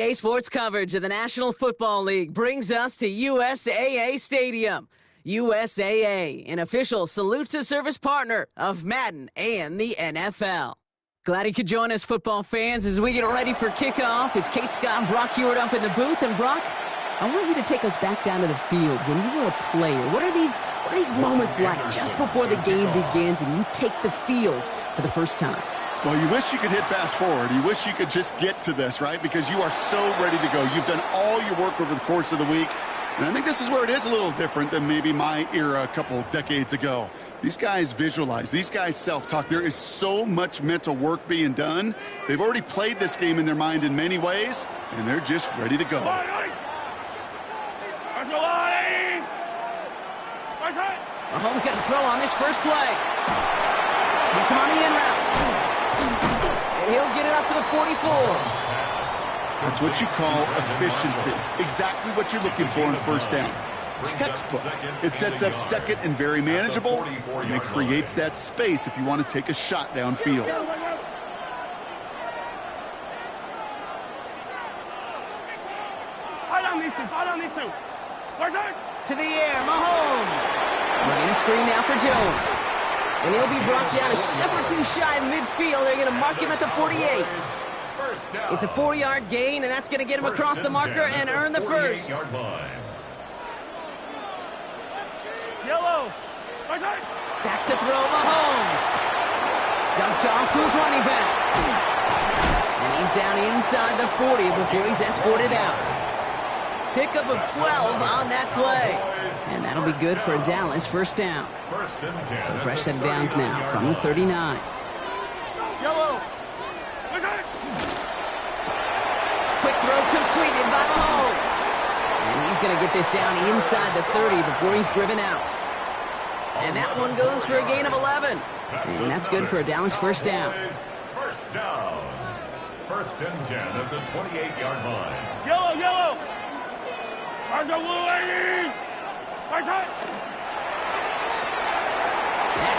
A Sports coverage of the National Football League brings us to USAA Stadium. USAA, an official salute-to-service partner of Madden and the NFL. Glad you could join us, football fans, as we get ready for kickoff. It's Kate Scott and Brock Hewitt up in the booth. And Brock, I want you to take us back down to the field. When you were a player, what are these moments like just before the game begins and you take the field for the first time? Well, you wish you could hit fast forward. You wish you could just get to this, right? Because you are so ready to go. You've done all your work over the course of the week. And I think this is where it is a little different than maybe my era a couple decades ago. These guys visualize. These guys self-talk. There is so much mental work being done. They've already played this game in their mind in many ways, and they're just ready to go. Mahomes got to throw on this first play. Gets him on the in route. And he'll get it up to the 44. That's what you call efficiency. Exactly what you're looking for in first down. Textbook. It sets up second and very manageable, and it creates that space if you want to take a shot downfield. To the air, Mahomes. Running a screen now for Jones. And he'll be brought down a step or two shy of midfield. They're going to mark him at the 48. It's a 4-yard gain, and that's going to get him across the marker and earn the first. Yellow. Back to throw, Mahomes. Dumped off to his running back. And he's down inside the 40 before he's escorted out. Pickup of 12 on that play. And that'll be good for a Dallas first down. So fresh set of downs now from the 39. Yellow. Quick throw completed by Mahomes. And he's going to get this down inside the 30 before he's driven out. And that one goes for a gain of 11. And that's good for a Dallas first down. First down. First and 10 at the 28-yard line. Yellow, yellow. That's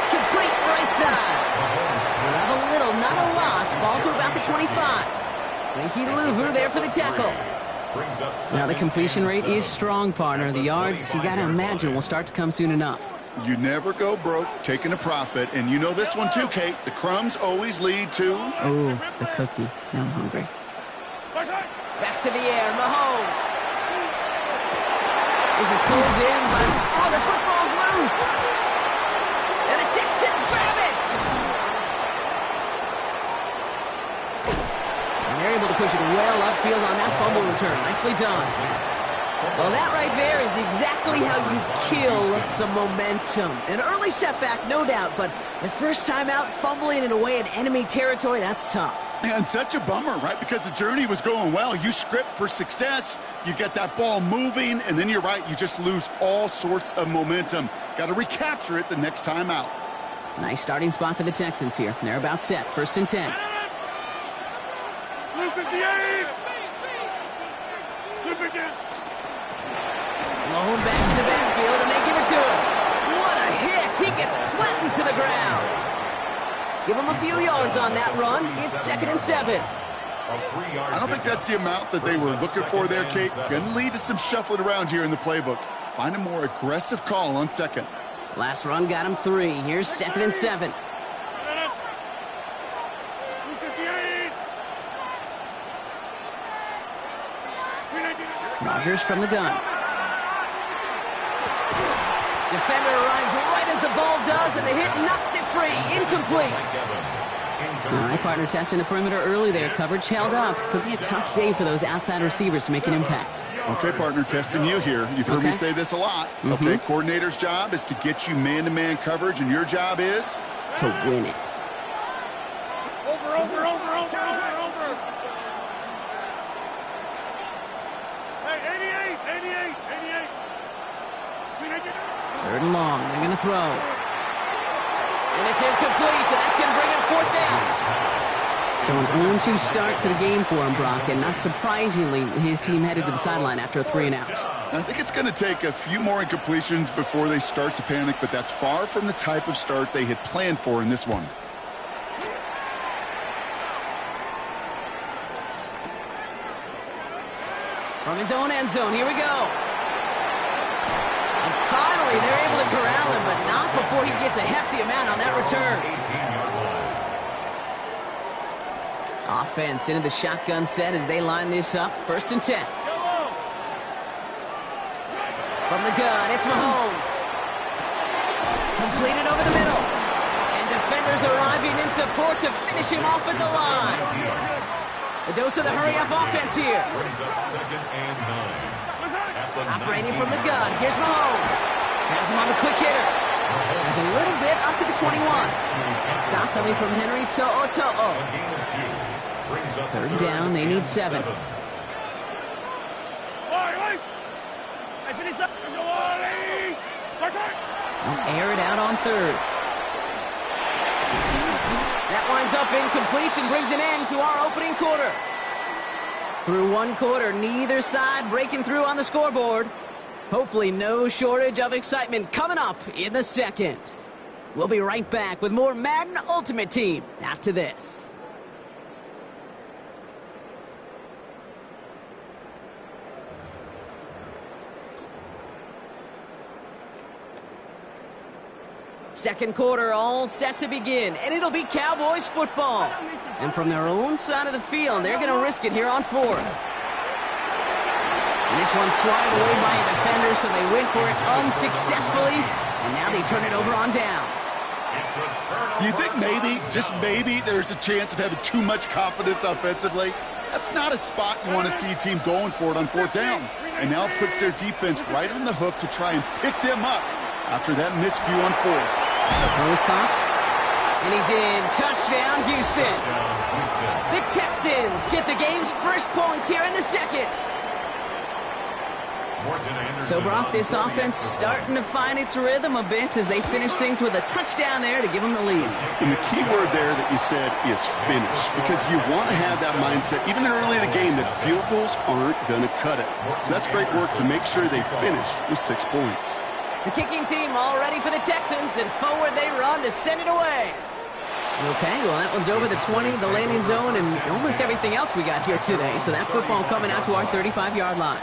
complete right side. We'll have a little, not a lot. Ball to about the 25. Frankie Louvu there for the tackle. Now the completion rate is strong, partner. The yards, you got to imagine, will start to come soon enough. You never go broke taking a profit, and you know this one too, Kate. The crumbs always lead to... Oh, the cookie. Now I'm hungry. Back to the air, Mahomes. This is pulled in, but oh, the football's loose. And the Texans grab it. And they're able to push it well upfield on that fumble return. Nicely done. Well, that right there is exactly how you kill some momentum. An early setback, no doubt, but the first time out, fumbling in away in enemy territory, that's tough. And such a bummer, right? Because the journey was going well. You script for success, you get that ball moving, and then you're right, you just lose all sorts of momentum. Got to recapture it the next time out. Nice starting spot for the Texans here. They're about set. First and 10. Blown back in the backfield, and they give it to him. What a hit! He gets flattened to the ground. Give him a few yards on that run. It's second and 7. I don't think that's the amount that they were looking for there, Kate. Going to lead to some shuffling around here in the playbook. Find a more aggressive call on second. Last run got him 3. Here's second and 7. Rodgers from the gun. Defender arrives right as the ball does, and the hit knocks it free. Incomplete. All right, partner, testing the perimeter early there. Coverage held up. Could be a tough day for those outside receivers to make an impact. Okay, partner, testing you here. You've heard me say this a lot. Okay, coordinator's job is to get you man-to-man coverage, and your job is? To win it. Over. Hey, 88. Third and long. They're going to throw. And it's incomplete, so that's going to bring him fourth down. So an 0-2 start to the game for him, Brock, and not surprisingly, his team headed to the sideline after a 3-and-out. I think it's going to take a few more incompletions before they start to panic, but that's far from the type of start they had planned for in this one. From his own end zone, here we go. And finally, they're able to corral him, but not before he gets a hefty amount on that return. 18-yard line. Offense into the shotgun set as they line this up. 1st and 10. From the gun, it's Mahomes. Completed over the middle. And defenders arriving in support to finish him off at the line. A dose of the hurry-up offense here. Brings up 2nd and 9. Operating from the gun, here's Mahomes. Has him on the quick hitter. Has a little bit up to the 21. That stop coming from Henry To'o. A gain of 2. Brings up 3rd down, they need 7. They'll air it out on 3rd. That winds up incomplete and brings an end to our opening quarter. Through 1 quarter, neither side breaking through on the scoreboard. Hopefully no shortage of excitement coming up in the 2nd. We'll be right back with more Madden Ultimate Team after this. Second quarter all set to begin, and it'll be Cowboys football. And from their own side of the field, they're going to risk it here on 4th. And this one's swatted away by a defender, so they went for it unsuccessfully, and now they turn it over on downs. Do you think maybe, just maybe, there's a chance of having too much confidence offensively? That's not a spot you want to see a team going for it on 4th down. And now it puts their defense right on the hook to try and pick them up after that miscue on 4th. Throws caught. And he's in. Touchdown, Houston. The Texans get the game's first points here in the 2nd. So, Brock, this offense starting to find its rhythm a bit as they finish things with a touchdown there to give them the lead. And the key word there that you said is finish, because you want to have that mindset, even early in the game, that field goals aren't going to cut it. So that's great work to make sure they finish with 6 points. The kicking team all ready for the Texans, and forward they run to send it away. Okay, well, that one's over the 20, the landing zone, and almost everything else we got here today. So that football coming out to our 35-yard line.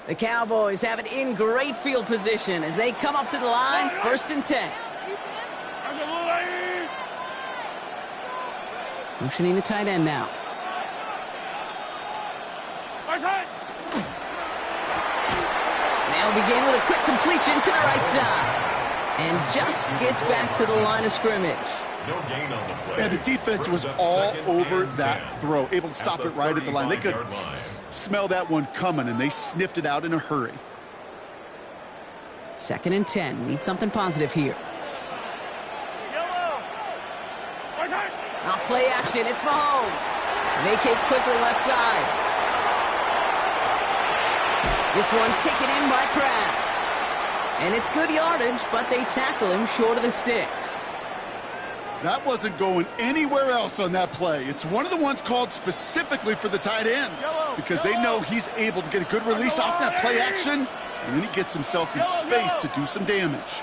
The Cowboys have it in great field position as they come up to the line, 1st and 10. Motioning the tight end now. They'll begin with a quick completion to the right side. And just gets back to the line of scrimmage. No gain on the play. Yeah, the defense was all over that throw, able to stop it right at the line. They could smell that one coming, and they sniffed it out in a hurry. 2nd and 10. Need something positive here. Off play action. It's Mahomes. Vacates quickly left side. This one taken in by Kraft. And it's good yardage, but they tackle him short of the sticks. That wasn't going anywhere else on that play. It's one of the ones called specifically for the tight end because they know he's able to get a good release off that play action, and then he gets himself in space to do some damage.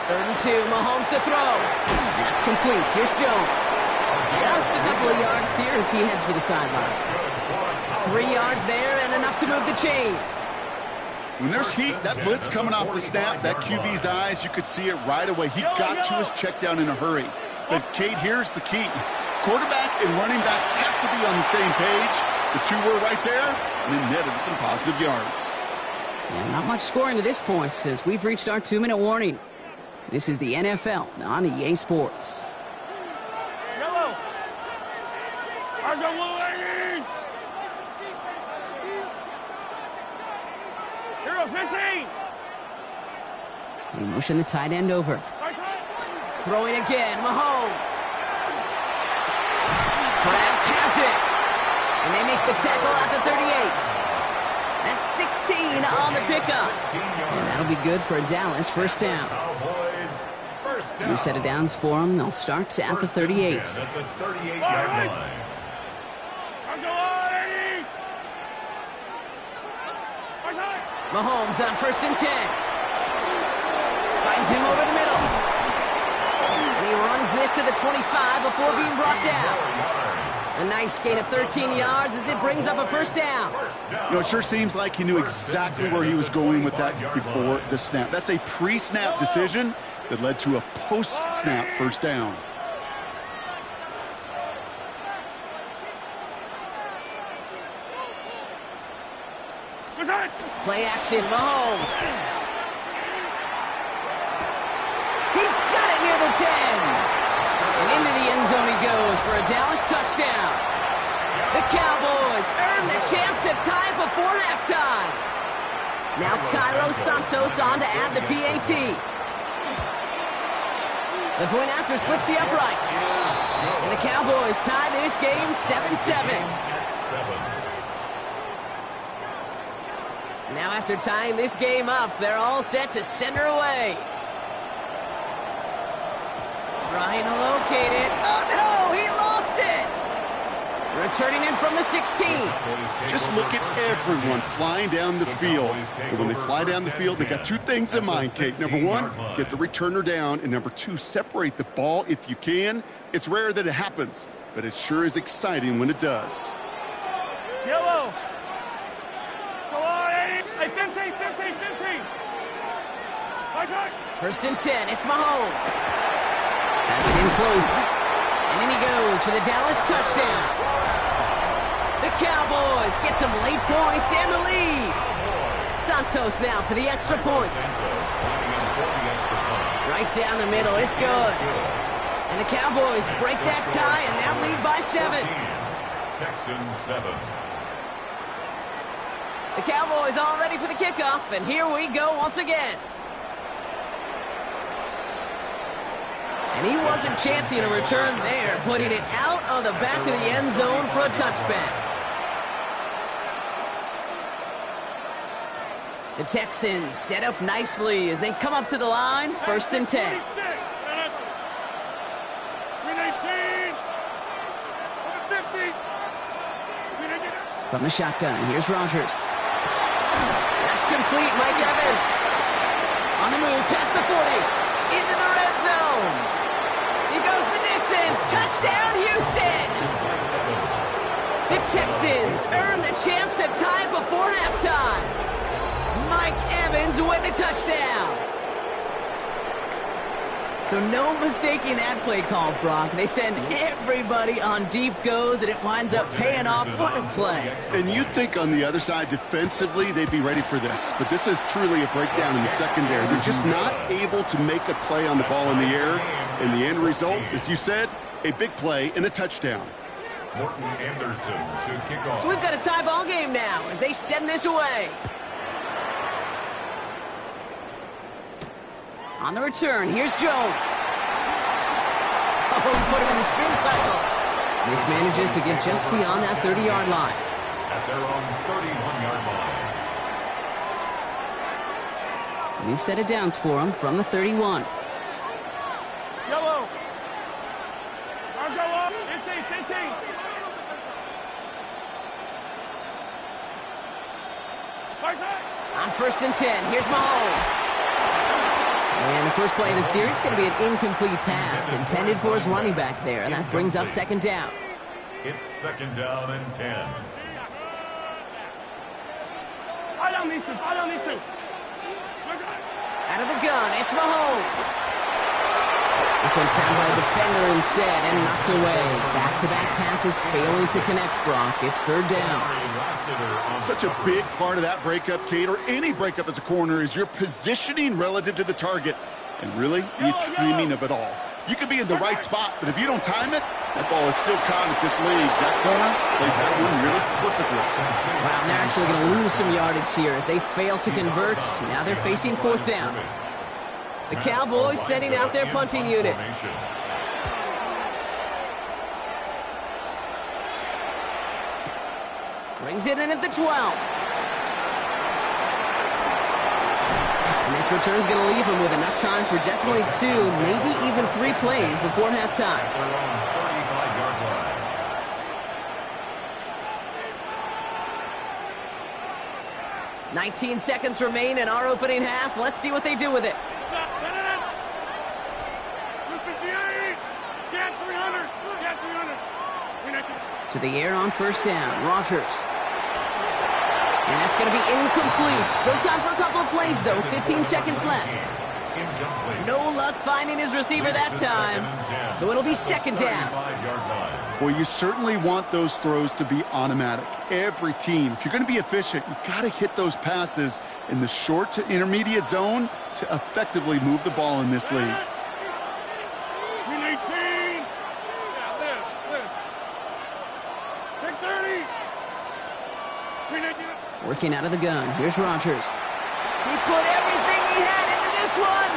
3rd and 2, Mahomes to throw. That's complete. Here's Jones. Just a couple of yards here as he heads for the sideline. 3 yards there and enough to move the chains. When there's heat, that blitz coming off the snap, that QB's eyes, you could see it right away. He got to his check down in a hurry. But, Kate, here's the key. Quarterback and running back have to be on the same page. The two were right there, and then netted some positive yards. Yeah, not much scoring to this point as we've reached our 2-minute warning. This is the NFL on EA Sports. Yellow. Hero 15. They motion the tight end over. Throwing again, Mahomes. Kraft has it. And they make the tackle at the 38. That's 16 on the pickup. And that'll be good for Dallas. 1st down. New set of downs for them. They'll start at the 38. At the 38-yard line. Mahomes on 1st and 10. Finds him over the middle. And he runs this to the 25 before being brought down. The Nice gain of 13 yards as it brings up a first down. It sure seems like he knew exactly where he was going with that before the snap. That's a pre-snap decision that led to a post-snap first down. Play action, Mahomes. He's got it near the 10. And into the end zone he goes for a Dallas touchdown. The Cowboys earn the chance to tie before halftime. Now Cairo Santos on to add the PAT. The point after splits the uprights. And the Cowboys tie this game 7-7. Now after tying this game up, they're all set to send her away. Trying to locate it. Oh no, he lost it! Returning it from the 16. Just look at everyone flying down the field. And when they fly down the field, they got two things in mind, Kate. Number one, get the returner down. And number two, separate the ball if you can. It's rare that it happens, but it sure is exciting when it does. Yellow. Go on, 15. First and 10, it's Mahomes. Pass it in close. And in he goes for the Dallas touchdown. The Cowboys get some late points and the lead. Santos now for the extra point. Right down the middle, it's good. And the Cowboys break that tie and now lead by 7. Texans 7. The Cowboys all ready for the kickoff, and here we go once again. And he wasn't chancing a return there, putting it out of the back of the end zone for a touchback. The Texans set up nicely as they come up to the line, first and 10. From the shotgun, here's Rodgers. That's complete, Mike Evans. On the move, past the 40, into the red zone. He goes the distance, touchdown Houston. The Texans earn the chance to tie before halftime. Mike Evans with the touchdown. So no mistaking that play call, Brock. They send everybody on deep goes, and it winds up paying off. What a play. And you'd think on the other side, defensively, they'd be ready for this. But this is truly a breakdown in the secondary. They're just not able to make a play on the ball in the air. And the end result, as you said, a big play and a touchdown. Morton Anderson to kick off. So we've got a tie ball game now as they send this away. On the return, here's Jones. Oh, he put him in the spin cycle. This manages to get just beyond that 30-yard line. At their own 31-yard line. We've set it downs for him from the 31. Yellow. Arms go up. 15. On first and 10, here's Mahomes. And the first play of the series is going to be an incomplete pass intended for his running back there, and that brings up second down. It's second down and 10. Eye down these two. Out of the gun, it's Mahomes. This one found by a defender instead and knocked away. Back-to-back passes failing to connect, Brock. It's third down. Such a big part of that breakup, Kate, or any breakup as a corner, is your positioning relative to the target. And really, the timing of it all. You could be in the right spot, but if you don't time it, that ball is still caught at this league. That corner played that one really perfectly. Wow, and they're actually going to lose some yardage here as they fail to convert. Now they're facing fourth down. The Cowboys sending out their punting unit. Brings it in at the 12. And this return is going to leave him with enough time for definitely 2, maybe even 3 plays before halftime. 19 seconds remain in our opening half. Let's see what they do with it. To the air on first down. Rodgers. And that's going to be incomplete. Still time for a couple of plays, though. 15 seconds left. No luck finding his receiver that time. So it'll be second down. Boy, you certainly want those throws to be automatic. Every team, if you're going to be efficient, you got to hit those passes in the short to intermediate zone to effectively move the ball in this league. Working out of the gun. Here's Rodgers. He put everything he had into this one.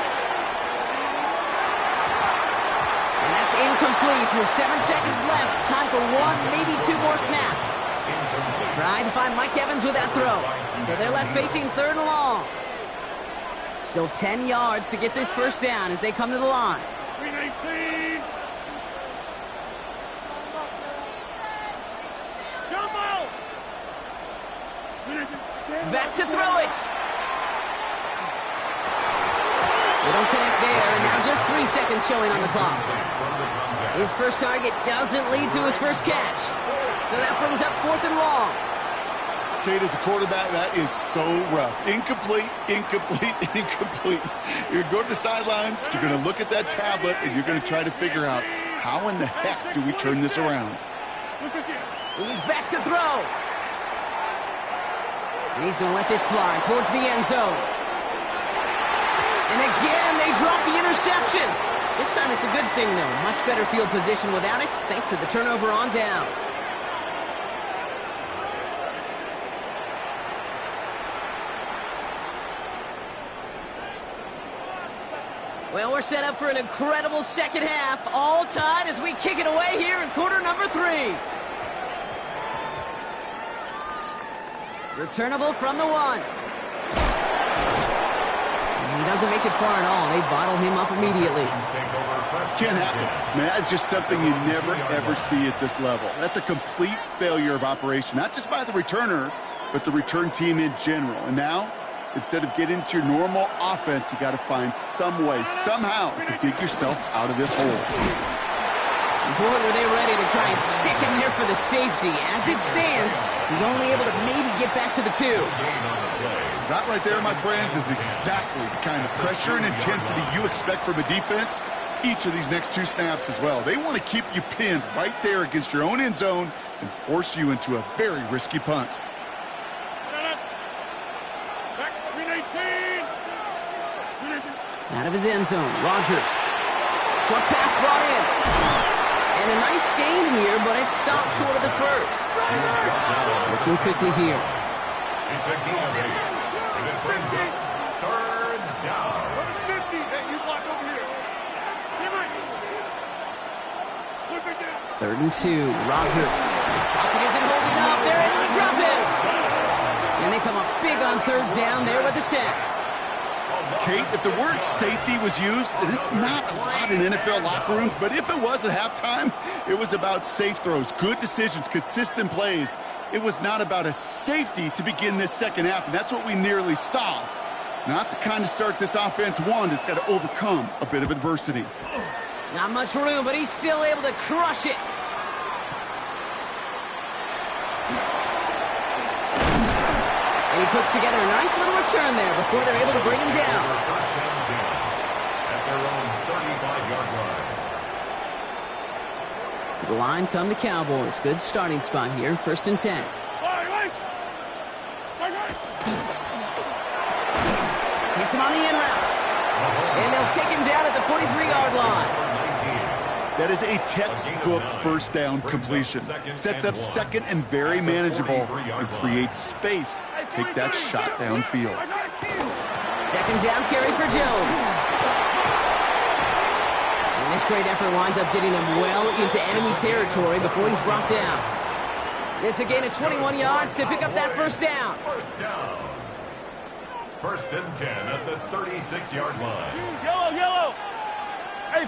And that's incomplete with 7 seconds left. Time for one, maybe two more snaps. Trying to find Mike Evans with that throw. So they're left facing third and long. Still 10 yards to get this first down as they come to the line. Back to throw it. They don't connect there, and now just 3 seconds showing on the clock. His first target doesn't lead to his first catch. So that brings up fourth and long. Kate, as a quarterback, that is so rough. Incomplete, incomplete, incomplete. You're going to go to the sidelines, you're going to look at that tablet, and you're going to try to figure out how in the heck do we turn this around. He's back to throw. And he's going to let this fly towards the end zone. And again, they drop the interception. This time it's a good thing, though. Much better field position without it, thanks to the turnover on downs. Well, we're set up for an incredible second half. All tied as we kick it away here in quarter number 3. Returnable from the 1. And he doesn't make it far at all. They bottle him up immediately. Can't happen. Man, that's just something you never, ever see at this level. That's a complete failure of operation, not just by the returner, but the return team in general. And now, instead of getting into your normal offense, you got to find some way, somehow, to dig yourself out of this hole. Boy, were they ready to try and stick him there for the safety. As it stands, he's only able to maybe get back to the 2. That right there, my friends, is exactly the kind of pressure and intensity you expect from a defense each of these next 2 snaps as well. They want to keep you pinned right there against your own end zone and force you into a very risky punt. Out of his end zone, Rodgers. Short pass brought in. And a nice gain here, but it stopped short of the first. Looking quickly here. It's a gain. And it brings up third down. 50. Hey, you block over here. Third and 2. Rodgers. Pocket isn't holding up. They're able to drop it. And they come up big on third down there with the sack. Kate, if the word safety was used, and it's not a lot in NFL locker rooms, but if it was at halftime, it was about safe throws, good decisions, consistent plays. It was not about a safety to begin this second half, and that's what we nearly saw. Not the kind of start this offense wanted. It's got to overcome a bit of adversity. Not much room, but he's still able to crush it. And he puts together a nice little return there before they're able to bring him down. First down 10 at their own 35-yard line. To the line come the Cowboys. Good starting spot here. First and 10. Hits him on the in route. And they'll take him down at the 43-yard line. That is a textbook first down completion. Sets up second and very manageable and creates space to take that shot downfield. Second down carry for Jones. And this great effort winds up getting him well into enemy territory before he's brought down. It's a gain of 21 yards to pick up that first down. First down. First and 10 at the 36-yard line. Yellow. Hey,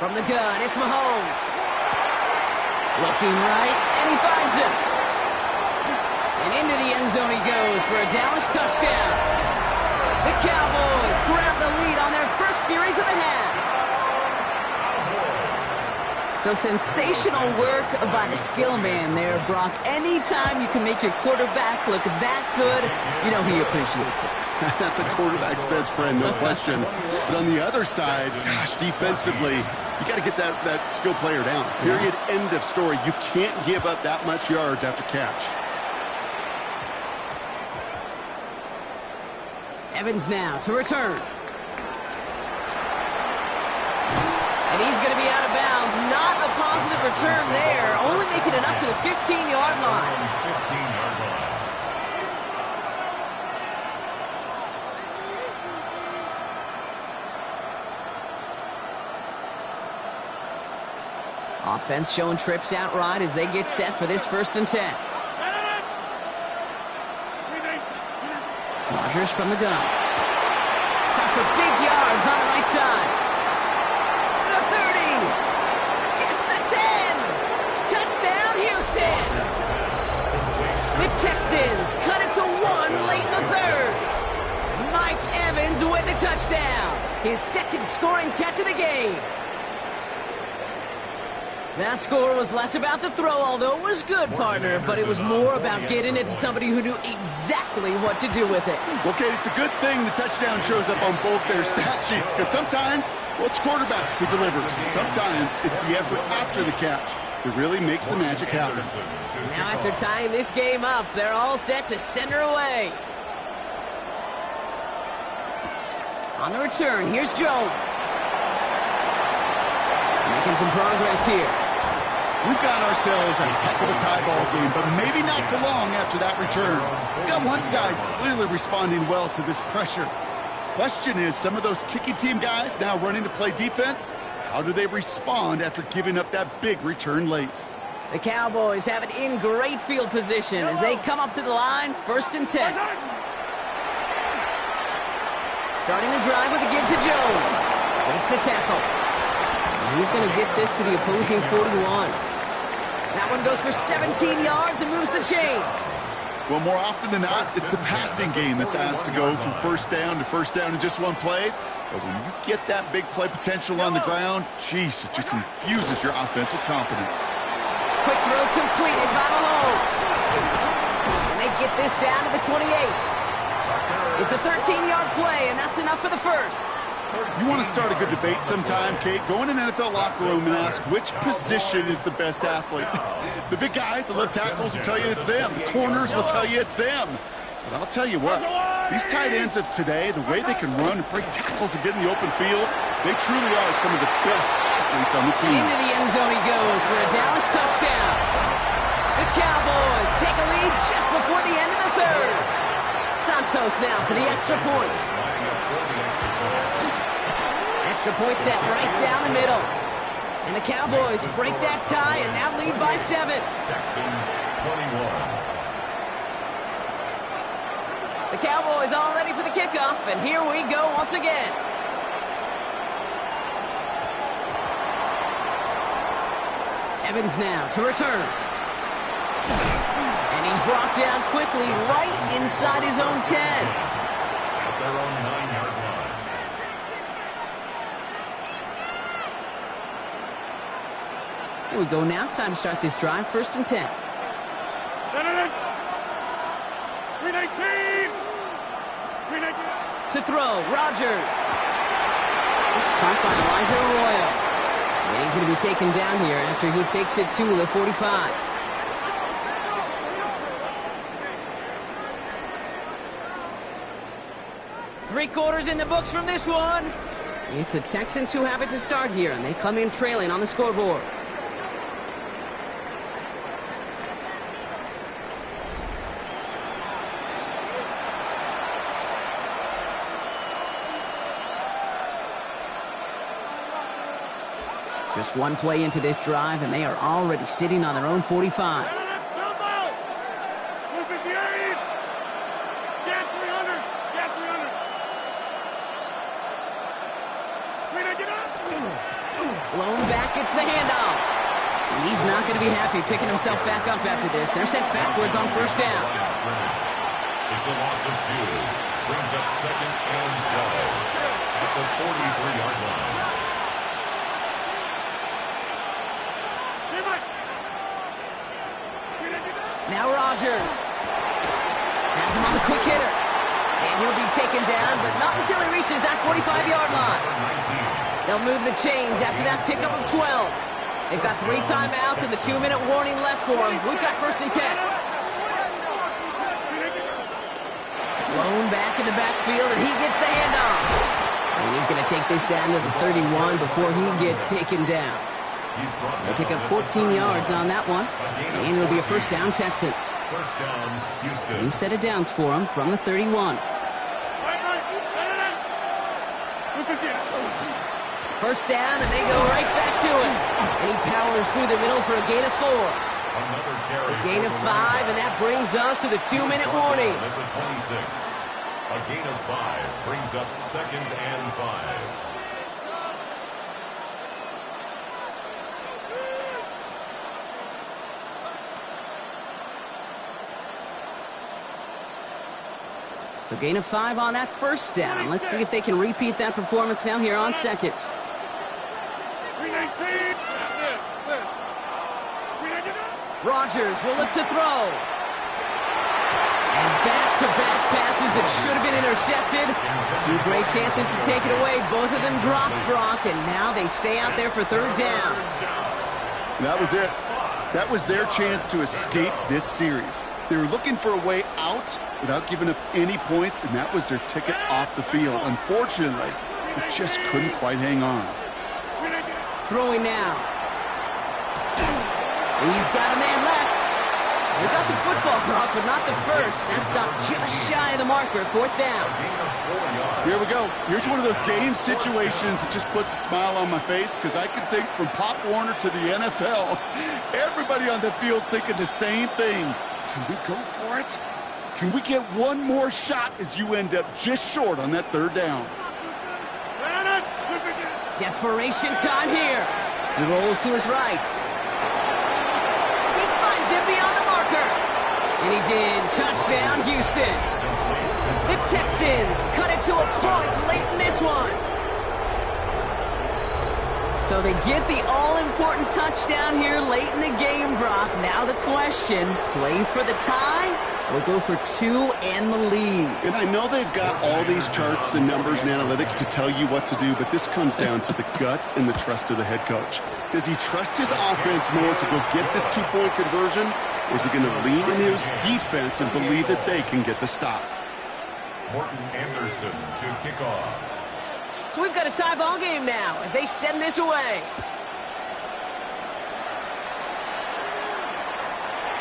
From the gun, it's Mahomes. Looking right, and he finds him. And into the end zone he goes for a Dallas touchdown. The Cowboys grab the lead on their first series of the half. So sensational work by the skill man there, Brock. Anytime you can make your quarterback look that good, you know he appreciates it. That's a quarterback's best friend, no question. But on the other side, gosh, defensively, you got to get that skill player down. Period, end of story. You can't give up that much yards after catch. Evans now to return. And he's going to be out of bounds. Not a positive return there. Only making it up to the 15-yard line. 15-yard line. Offense showing trips out right as they get set for this 1st and 10. Rodgers from the gun. Cut for big yards on the right side. The 30. Gets the 10. Touchdown, Houston. The Texans cut it to 1 late in the 3rd. Mike Evans with the touchdown. His 2nd scoring catch of the game. That score was less about the throw, although it was good, partner, but it was more about getting it to somebody who knew exactly what to do with it. Well, Kate, it's a good thing the touchdown shows up on both their stat sheets, because sometimes, well, it's quarterback who delivers, and sometimes it's the effort after the catch that really makes the magic happen. Now, after tying this game up, they're all set to send her away. On the return, here's Jones. Making some progress here. We've got ourselves a heck of a tie ball game, but maybe not for long after that return. We got one side clearly responding well to this pressure. Question is, some of those kicking team guys now running to play defense, how do they respond after giving up that big return late? The Cowboys have it in great field position as they come up to the line, 1st and 10. Starting the drive with a give to Jones. Makes the tackle. He's going to get this to the opposing 41. That one goes for 17 yards and moves the chains. Well, more often than not, it's the passing game that's asked to go from 1st down to 1st down in just one play. But when you get that big play potential on the ground, geez, it just infuses your offense with confidence. Quick throw completed by Mahomes. And they get this down to the 28. It's a 13-yard play, and that's enough for the 1st. You want to start a good debate sometime, Kate? Go in an NFL locker room and ask which position is the best athlete. The big guys, the left tackles will tell you it's them. The corners will tell you it's them. But I'll tell you what, these tight ends of today, the way they can run and break tackles and get in the open field, they truly are some of the best athletes on the team. Into the end zone he goes for a Dallas touchdown. The Cowboys take a lead just before the end of the 3rd. Santos now for the extra point. Extra point set right down the middle. And the Cowboys break that tie and now lead by 7. Texans 21. The Cowboys all ready for the kickoff, and here we go once again. Evans now to return. And he's brought down quickly right inside his own 10. At their own 9-yard line. Here we go now. Time to start this drive. 1st and 10. 319. To throw, Rodgers. It's caught by Elijah Arroyo. And he's going to be taken down here after he takes it to the 45. Three-quarters in the books from this one. It's the Texans who have it to start here, and they come in trailing on the scoreboard. Just one play into this drive, and they are already sitting on their own 45. 158. Get 300. Get 300. Blown back, it's the handoff. And he's not going to be happy picking himself back up after this. They're sent backwards on 1st down. It's a loss of 2. Brings up 2nd and 12 at the 43-yard line. Now Rodgers. Has him on the quick hitter. And he'll be taken down, but not until he reaches that 45-yard line. They'll move the chains after that pickup of 12. They've got 3 timeouts and the 2-minute warning left for them. We've got 1st and 10. Blown back in the backfield, and he gets the handoff. And he's going to take this down to the 31 before he gets taken down. They'll pick up 14 yards on that one, and it'll be a 1st down Texans. First down, Houston. New set of downs for him from the 31. 1st down, and they go right back to him. And he powers through the middle for a gain of 4. Another carry. A gain of 5, and that brings us to the 2-minute warning. At the 26. A gain of 5 brings up 2nd and 5. So gain of 5 on that 1st down. Let's see if they can repeat that performance now here on 2nd. Rodgers will look to throw. And back-to-back passes that should have been intercepted. 2 great chances to take it away. Both of them dropped, Brock, and now they stay out there for 3rd down. That was it. That was their chance to escape this series. They were looking for a way out without giving up any points, and that was their ticket off the field. Unfortunately, they just couldn't quite hang on. Throwing now. He's got a man left. They got the football, Brock, but not the 1st. That stopped just shy of the marker. 4th down. Here we go. Here's one of those game situations that just puts a smile on my face, because I can think from Pop Warner to the NFL, everybody on the field thinking the same thing. Can we go for it? Can we get one more shot as you end up just short on that 3rd down? Desperation time here. He rolls to his right. He finds him beyond the marker. And he's in. Touchdown, Houston. The Texans cut it to a point late in this one. So they get the all-important touchdown here late in the game, Brock. Now the question, play for the tie or go for 2 and the lead? And I know they've got all these charts and numbers and analytics to tell you what to do, but this comes down to the gut and the trust of the head coach. Does he trust his offense more to go get this 2-point conversion, or is he going to lean into his defense and believe that they can get the stop? Morton Anderson to kick off. So we've got a tie ball game now as they send this away.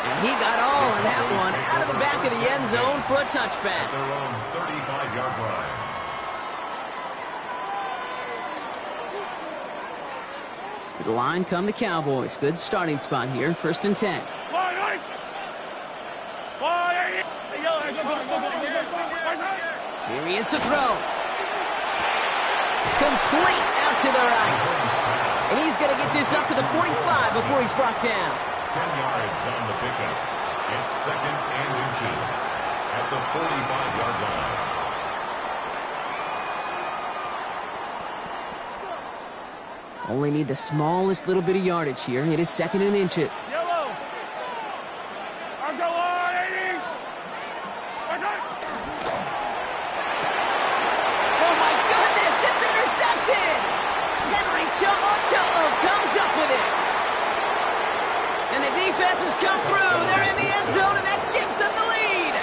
And he got all of that one out of the back of the end zone for a touchback. At their own 35-yard line. To the line come the Cowboys. Good starting spot here. 1st and 10. Here he is to throw. Complete out to the right. And he's going to get this up to the 45 before he's brought down. 10 yards on the pickup. It's 2nd and inches at the 45-yard line. Only need the smallest little bit of yardage here. It is 2nd and inches. Comes up with it. And the defense has come through. They're in the end zone, and that gives them the lead.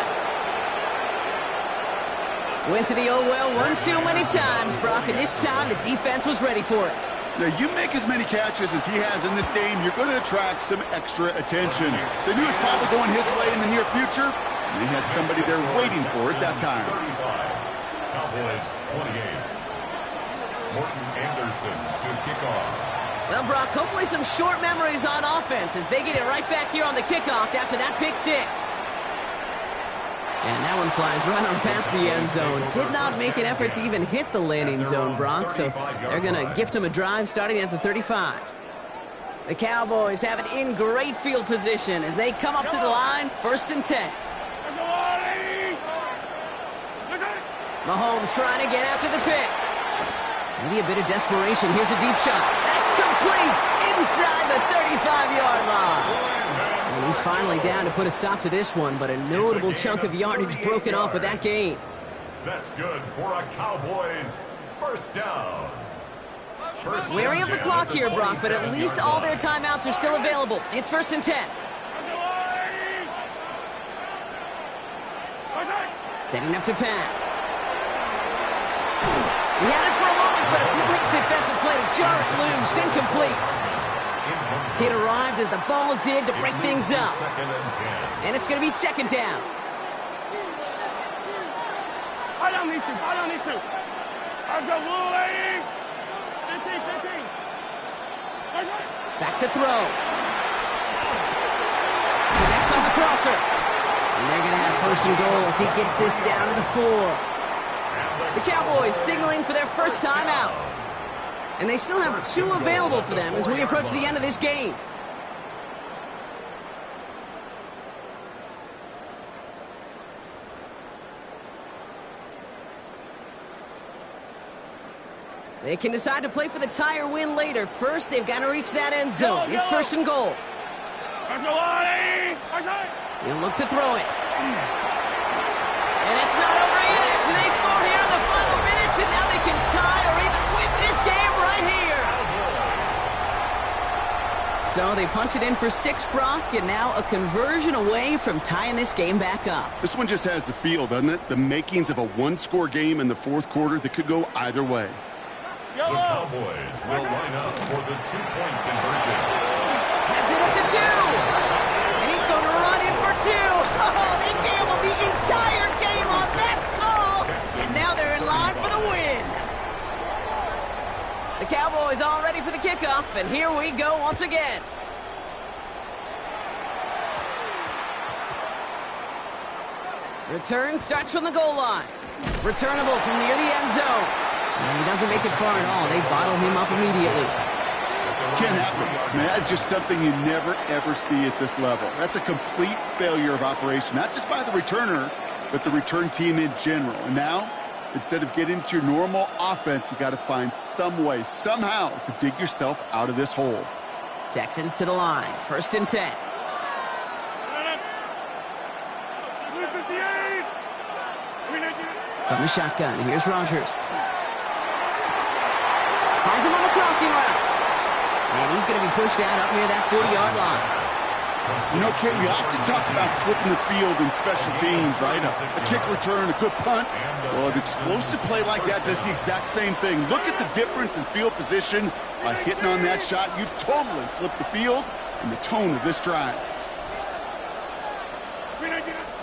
Went to the oh well one too many times, Brock, and this time the defense was ready for it. Now, you make as many catches as he has in this game, you're going to attract some extra attention. They knew it was probably going his way in the near future, and they had somebody there waiting for it that time. 35. Cowboys 28. Morton Anderson to kick off. Well, Brock, hopefully some short memories on offense as they get it right back here on the kickoff after that pick 6. And that one flies right on past the end zone. Did not make an effort to even hit the landing zone, Brock, so they're going to gift him a drive starting at the 35. The Cowboys have it in great field position as they come up to the line, 1st and 10. Mahomes trying to get after the pick. Maybe a bit of desperation. Here's a deep shot. That's complete inside the 35-yard line. And He's finally down to put a stop to this one, but a notable chunk of yardage broken off with that gain. That's good for a Cowboys first down. Wary of the clock here, Brock, but at least all their timeouts are still available. It's 1st and 10. Setting up to pass. He had it for a moment, but a quick defensive play to jar it loose. Incomplete. It arrived as the ball did to break things up. And it's going to be 2nd down. Hold on these two. Hold on these two. Let's go, Wooly. 15. Back to throw. Connects on the crosser. And they're going to have 1st and goal as he gets this down to the 4. The Cowboys signaling for their first time out. And they still have 2 available for them as we approach the end of this game. They can decide to play for the tie or win later. First, they've got to reach that end zone. It's 1st and goal. He'll look to throw it. And it's not over yet. They score here in the final minutes, and now they can tie or even win this game right here. So they punch it in for 6, Brock, and now a conversion away from tying this game back up. This one just has the feel, doesn't it? The makings of a one-score game in the 4th quarter that could go either way. The Cowboys will line up for the 2-point conversion. Has it at the 2. And he's going to run in for 2. Oh, they gambled the entire game on that call. And now they're in line for the win. The Cowboys all ready for the kickoff. And here we go once again. Return starts from the goal line. Returnable from near the end zone. And he doesn't make it far at all. They bottle him up immediately. Can't happen. Man, that's just something you never, ever see at this level. That's a complete failure of operation, not just by the returner, but the return team in general. And now, instead of getting to your normal offense, you got to find some way, somehow, to dig yourself out of this hole. Texans to the line. 1st and 10. From the shotgun, here's Rodgers. Finds him on the crossing route. And he's going to be pushed out up near that 40-yard line. You know, Ken, we often talk about flipping the field in special teams, right? A kick return, a good punt. Well, an explosive play like that does the exact same thing. Look at the difference in field position. By hitting on that shot, you've totally flipped the field and the tone of this drive.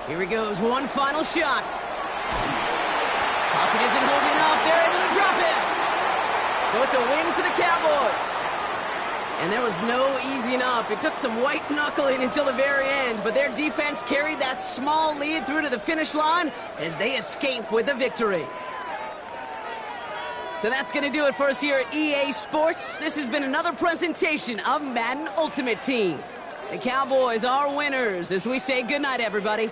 Here he goes, one final shot. Pocket isn't holding up. They're able to drop him. So it's a win for the Cowboys. And there was no easing up. It took some white knuckling until the very end, but their defense carried that small lead through to the finish line as they escape with the victory. So that's going to do it for us here at EA Sports. This has been another presentation of Madden Ultimate Team. The Cowboys are winners as we say goodnight, everybody.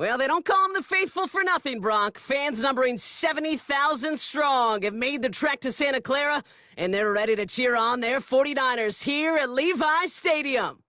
Well, they don't call them the faithful for nothing, Bronk. Fans numbering 70,000 strong have made the trek to Santa Clara, and they're ready to cheer on their 49ers here at Levi's Stadium.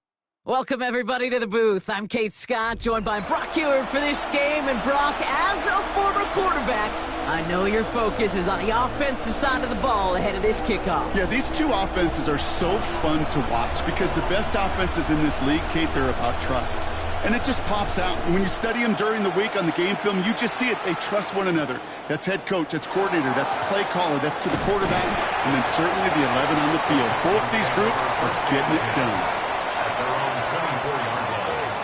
Welcome, everybody, to the booth. I'm Kate Scott, joined by Brock Huard for this game. And Brock, as a former quarterback, I know your focus is on the offensive side of the ball ahead of this kickoff. Yeah, these two offenses are so fun to watch because the best offenses in this league, Kate, they're about trust. And it just pops out. When you study them during the week on the game film, you just see it. They trust one another. That's head coach, that's coordinator, that's play caller, that's to the quarterback, and then certainly the 11 on the field. Both these groups are getting it done. At their own 24-yard line.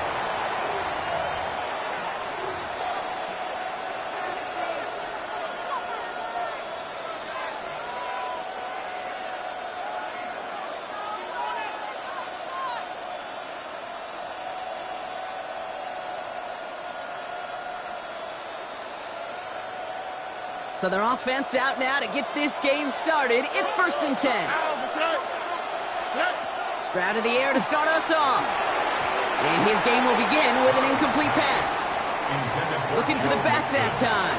So their offense out now to get this game started. It's 1st and 10. Stroud in the air to start us off. And his game will begin with an incomplete pass. Looking for the back that time.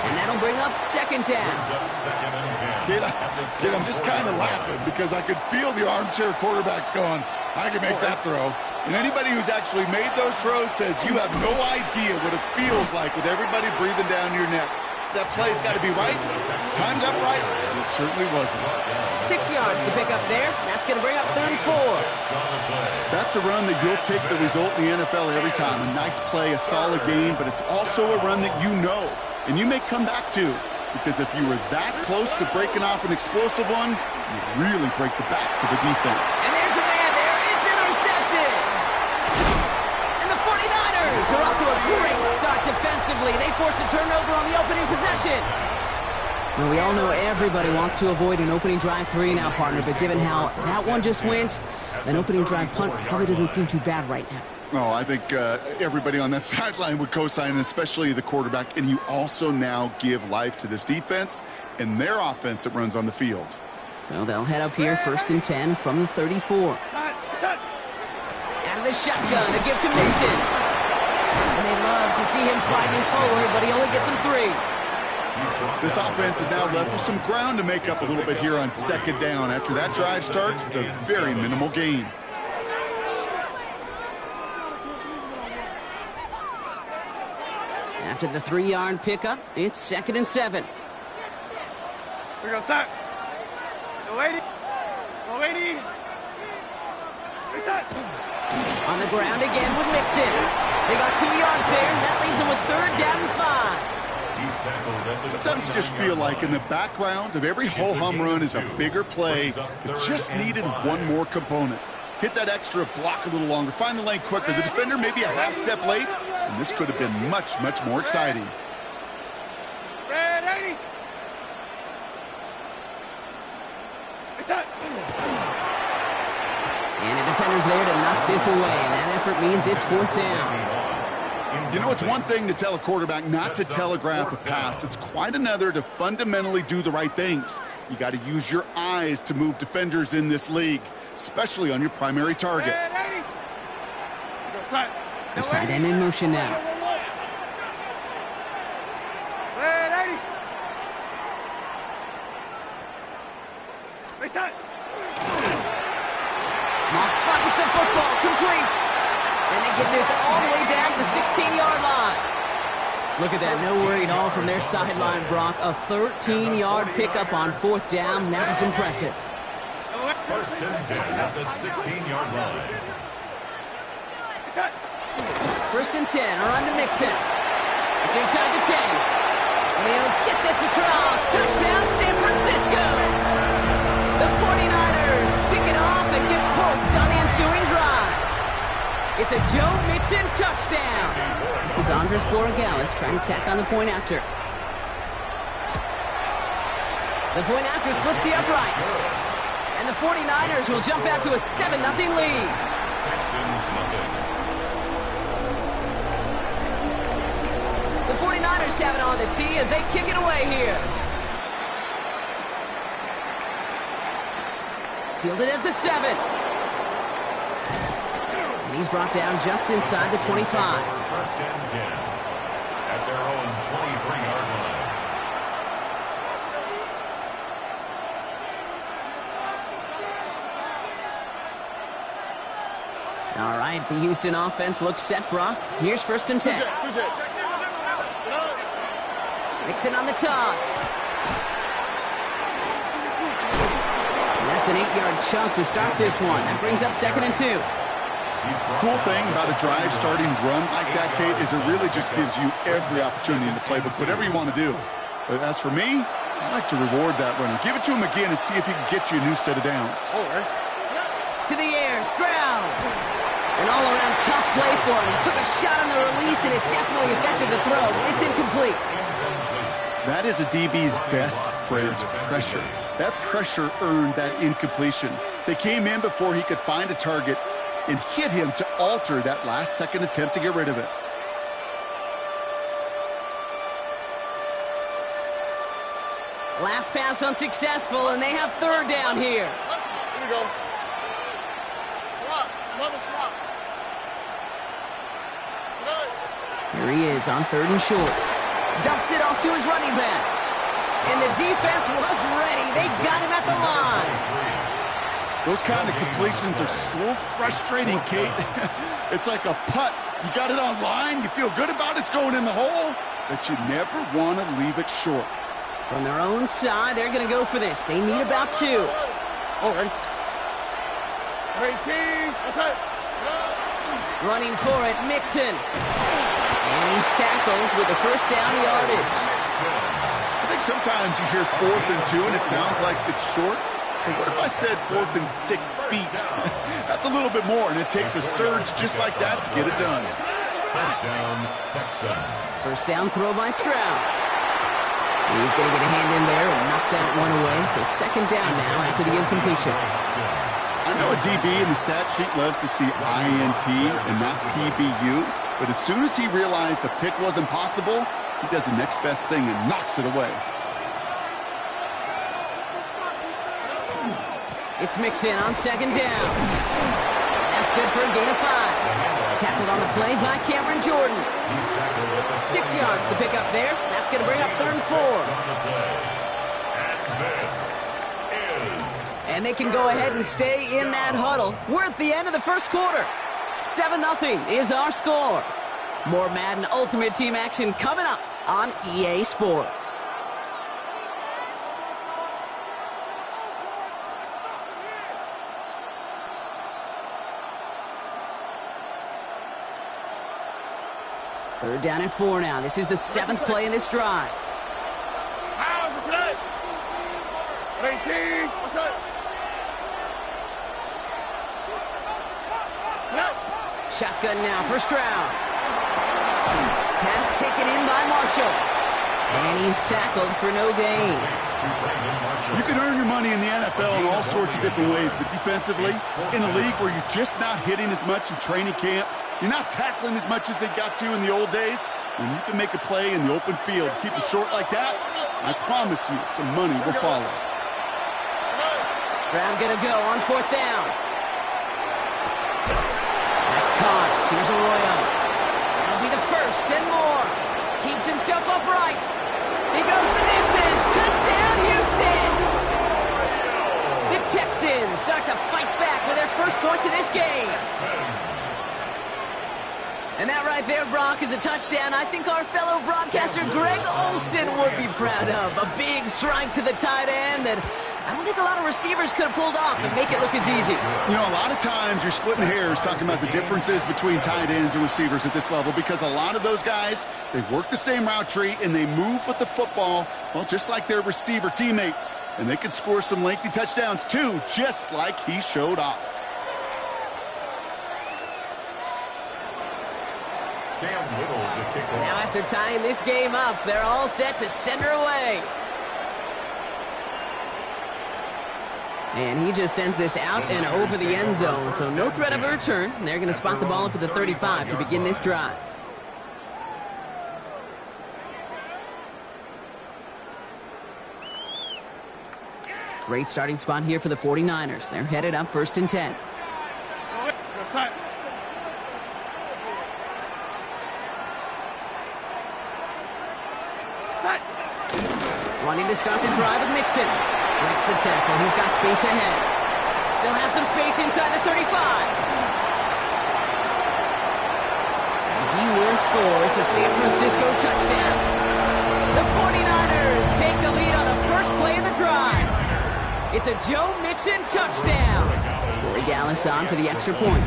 And that'll bring up 2nd down. Kid, I'm just kind of laughing because I could feel the armchair quarterbacks going, I can make that throw. And anybody who's actually made those throws says you have no idea what it feels like with everybody breathing down your neck. That play's got to be right, timed up right, and it certainly wasn't. 6 yards to pick up there. That's going to bring up 3rd and 4. That's a run that you'll take the result in the NFL every time. A nice play, a solid game, but it's also a run that you know, and you may come back to, because if you were that close to breaking off an explosive one, you really break the backs of the defense. And there's a man there. It's intercepted. And the 49ers are off to a great start defensively. They forced a turnover on the opening possession. Well, we all know everybody wants to avoid an opening drive 3 now, partner, but given how that one just went, an opening drive punt probably doesn't seem too bad right now. Oh, I think everybody on that sideline would co-sign, especially the quarterback. And you also now give life to this defense and their offense that runs on the field. So they'll head up here, 1st and 10 from the 34. Out of the shotgun, a gift to Mason. And they love to see him flagging forward, but he only gets him 3. This offense is now left with some ground to make up a little bit here on 2nd down after that drive starts with a very minimal gain. After the 3-yard pickup, it's 2nd and 7. We go, set. Go, lady. Go, lady. Reset. On the ground again with Mixon. They got 2 yards there. That leaves them with 3rd down and 5. Sometimes you just feel like in the background of every ho-hum run is a bigger play that just needed one more component. Hit that extra block a little longer, find the lane quicker. The defender maybe a half step late, and this could have been much, much more exciting. Red 80. Reset. And the defender's there to knock this away, and that effort means it's 4th down. You know, it's one thing to tell a quarterback not to telegraph a pass. It's quite another to fundamentally do the right things. You got to use your eyes to move defenders in this league, especially on your primary target. The tight end in motion now. Red 80. Reset. Moss finds the football, complete. And they get this all the way down to the 16-yard line. Look at that, no worry at all from their sideline, Brock. A 13-yard pickup on 4th down. That was impressive. 1st and 10 at the 16-yard line. 1st and 10, a run to Mixon. It's inside the 10. And he'll get this across. Touchdown, San Francisco. The 49ers pick it off and get points on the ensuing drive. It's a Joe Mixon touchdown. This is Andres Borregales trying to tack on the point after. The point after splits the uprights. And the 49ers will jump out to a 7-0 lead. Texans nothing. The 49ers have it on the tee as they kick it away here. Fielded at the 7. And he's brought down just inside the 25. 1st and 10. their own 23-yard line. All right, the Houston offense looks set, Brock. Here's 1st and 10. Mixon on the toss. That's an 8-yard chunk to start this one. That brings up 2nd and 2. Cool thing about a drive starting run like that, Kate, is it really just gives you every opportunity in the playbook, whatever you want to do. But as for me, I like to reward that runner. Give it to him again and see if he can get you a new set of downs. To the air, Stroud. An all-around tough play for him. He took a shot on the release, and it definitely affected the throw. It's incomplete. That is a DB's best friend, pressure. That pressure earned that incompletion. They came in before he could find a target and hit him to alter that last-second attempt to get rid of it. Last pass unsuccessful, and they have 3rd down here. Here we go. Swap. Here he is on 3rd and short. Dumps it off to his running back. And the defense was ready. They got him at the line. Those kind of completions are so frustrating, Kate. It's like a putt. You got it on line, you feel good about it's going in the hole, but you never want to leave it short. From their own side, they're going to go for this. They need about 2. All right. 18. That's it. Running for it, Mixon. And he's tackled with the 1st down yardage. I think sometimes you hear 4th and 2 and it sounds like it's short. But what if I said 4th and 6 feet? That's a little bit more, and it takes a surge just like that to get it done. 1st down, Texans. 1st down throw by Stroud. He's going to get a hand in there and knock that one away. So 2nd down now after the incompletion. I know a DB in the stat sheet loves to see INT and not PBU, but as soon as he realized a pick wasn't possible, he does the next best thing and knocks it away. It's Mixon on 2nd down. That's good for a gain of 5. Tackled on the play by Cameron Jordan. 6 yards to pick up there. That's going to bring up 3rd and 4. And they can go ahead and stay in that huddle. We're at the end of the 1st quarter. 7-0 is our score. More Madden Ultimate Team action coming up on EA Sports. Third down and 4 now. This is the 7th play in this drive. What's 18. What's up? Shotgun now for Stroud. Pass taken in by Marshall. And he's tackled for no gain. You can earn your money in the NFL in all sorts of different ways, but defensively, in a league where you're just not hitting as much in training camp, you're not tackling as much as they got to in the old days, when you can make a play in the open field, keep it short like that, I promise you some money will follow. Stroud gonna go on 4th down. That's caught. Here's Arroyo. That'll be the 1st and more. Keeps himself upright. He goes the distance. Touchdown, Houston! The Texans start to fight back with their 1st points of this game. And that right there, Brock, is a touchdown I think our fellow broadcaster Greg Olsen would be proud of. A big strike to the tight end that I don't think a lot of receivers could have pulled off and make it look as easy. You know, a lot of times you're splitting hairs talking about the differences between tight ends and receivers at this level because a lot of those guys, they work the same route tree and they move with the football, well, just like their receiver teammates. And they can score some lengthy touchdowns too, just like he showed off. Now after tying this game up, they're all set to send her away. And he just sends this out and over the end zone, so no threat of a return. They're going to spot the ball up at the 35 to begin this drive. Great starting spot here for the 49ers. They're headed up 1st and 10. Wanting to start the drive with Mixon. Breaks the tackle. He's got space ahead. Still has some space inside the 35. And he will score. It's a San Francisco touchdown. The 49ers take the lead on the first play of the drive. It's a Joe Mixon touchdown. Corey Gallis on for the extra point.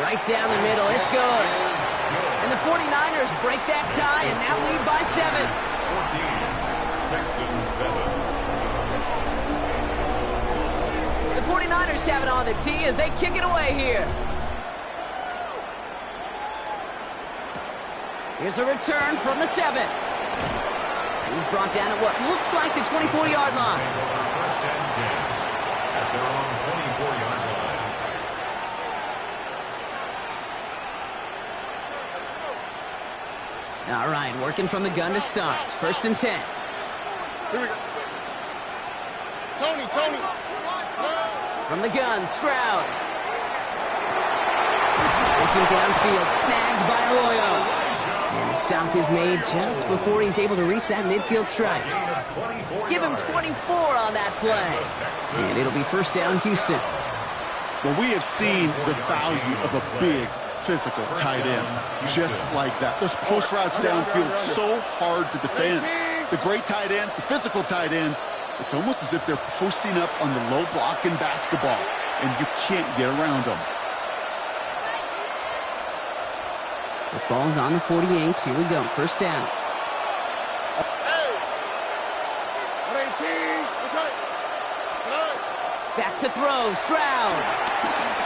Right down the middle. It's good. And the 49ers break that tie and now lead by 7. 14, Texans 7. The 49ers have it on the tee as they kick it away here. Here's a return from the 7. He's brought down at what looks like the 24-yard line. First and 10 at their own 24-yard line. All right, working from the gun to start. First and 10. Here we go. Tony. From the gun, Stroud. Looking downfield, snagged by Arroyo. And the stop is made just before he's able to reach that midfield stripe. Give him 24 on that play. And it'll be first down, Houston. Well, we have seen the value of a big physical tight end, just like that. Those post routes downfield, so hard to defend. The great tight ends, the physical tight ends, it's almost as if they're posting up on the low block in basketball, and you can't get around them. The ball's on the 48. Here we go. First down. Back to throw. Stroud.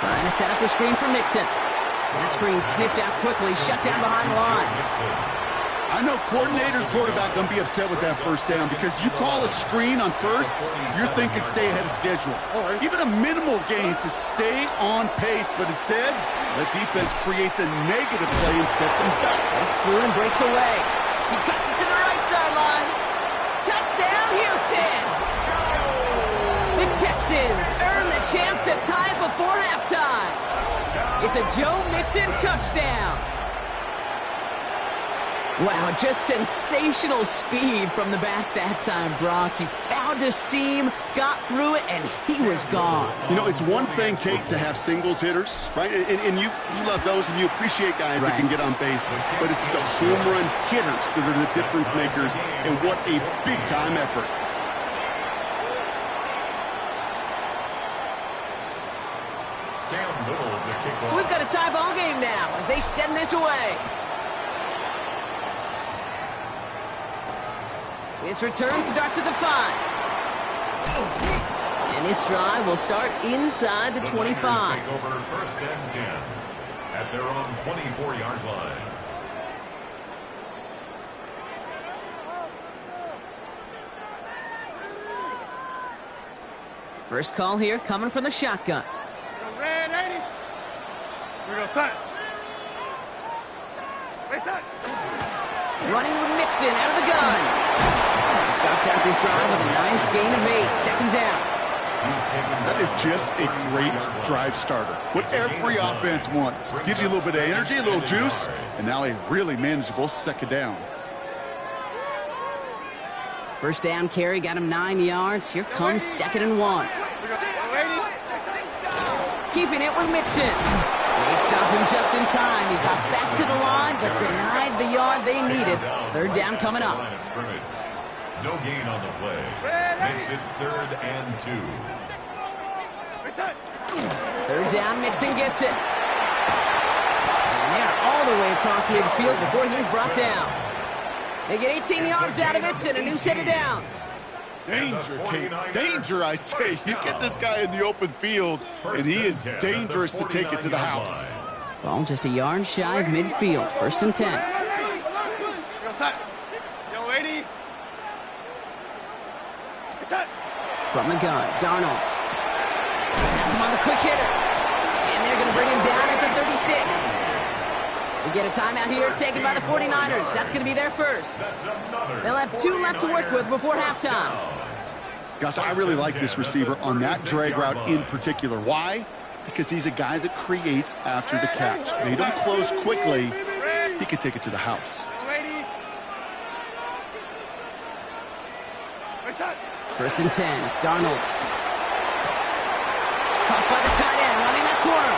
Trying to set up the screen for Mixon. That screen sniffed out quickly, shut down behind the line. I know coordinator and quarterback going to be upset with that first down because you call a screen on first, you're thinking stay ahead of schedule. Even a minimal gain to stay on pace, but instead, the defense creates a negative play and sets him back. Breaks through and breaks away. He cuts it to the right sideline. Touchdown, Houston! The Texans earn the chance to tie it before halftime. It's a Joe Mixon touchdown. Wow, just sensational speed from the back that time, Brock. He found a seam, got through it, and he was gone. You know, it's one thing, Kate, to have singles hitters, right? And you love those, and you appreciate guys that can get on base. But it's the home run hitters that are the difference makers, and what a big-time effort. So we've got a tie ball game now as they send this away. This return starts at the 5. And this drive will start inside the 25. Take over first and 10 at their own 24-yard line. First call here coming from the shotgun. Red 80. Here we go, son. Hey, son. Running with Mixon out of the gun. Starts out this drive with a nice gain of 8. Second down. That is just a great drive starter. What every offense wants. Gives you a little bit of energy, a little juice, and now a really manageable second down. First down carry got him 9 yards. Here comes 2nd and 1. Keeping it with Mixon. They stopped him just in time. He got back to the line, but denied the yard they needed. Third down coming up. No gain on the play. Makes it 3rd and 2. Third down, Mixon gets it. And they're all the way across midfield before he's brought down. They get 18 yards out of it and a new set of downs. Danger, Kate. Danger, I say. You get this guy in the open field, and he is dangerous to take it to the house. Ball just a yard shy of midfield. 1st and 10. From the gun, Darnold. That's him on the quick hitter. And they're going to bring him down at the 36. We get a timeout here taken by the 49ers. That's going to be their first. They'll have 2 left to work with before halftime. Gosh, I really like this receiver on that drag route in particular. Why? Because he's a guy that creates after the catch. They don't close quickly. He could take it to the house. First and 10, Darnold. Caught by the tight end, running that corner.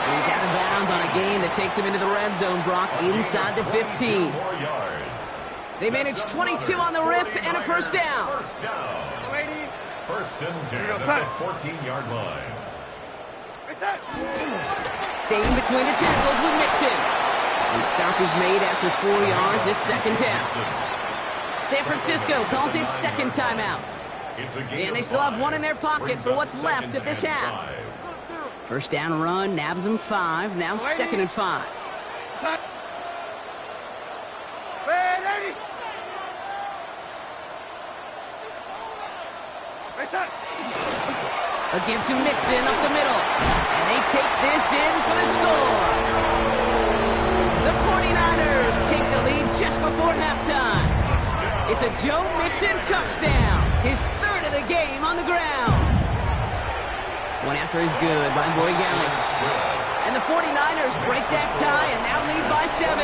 He's out of bounds on a gain that takes him into the red zone, Brock, inside the 15. They managed 22 on the rip and a first down. First and 10 at the 14-yard line. Staying between the tackles with Mixon. And the stop is made after 4 yards. It's second down. San Francisco calls it second timeout. And they still have one in their pocket for what's left of this half. First down run, nabs them 5. Now second and 5. A give to Mixon up the middle. And they take this in for the score. The 49ers take the lead just before halftime. It's a Joe Mixon touchdown. His third of the game on the ground. One after is good by Borregales. And the 49ers break that tie and now lead by 7.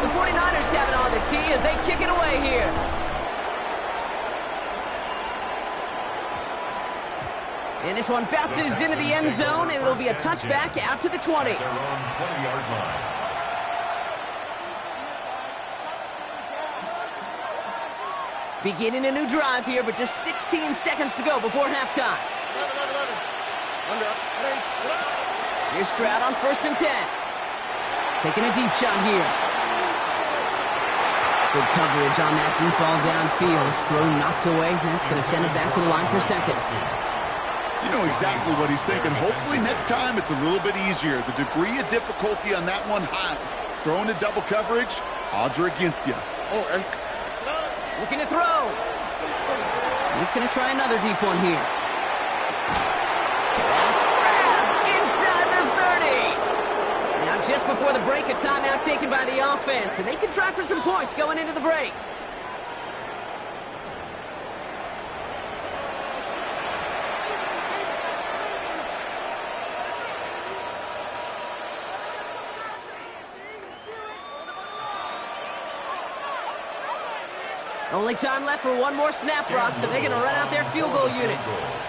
The 49ers have it on the tee as they kick it away here. And this one bounces into the end zone, and it'll be a touchback out to the 20. Their own 20-yard line. Beginning a new drive here, but just 16 seconds to go before halftime. Here's Stroud on first and 10. Taking a deep shot here. Good coverage on that deep ball downfield. Throw knocked away. That's going to send it back to the line for second. You know exactly what he's thinking. Hopefully next time it's a little bit easier. The degree of difficulty on that one high. Throwing to double coverage, odds are against you. Looking to throw. He's going to try another deep one here. That's grabbed inside the 30. Now just before the break, a timeout taken by the offense. And they can try for some points going into the break. Only time left for one more snap, Brock, so they're going to run out their field goal unit.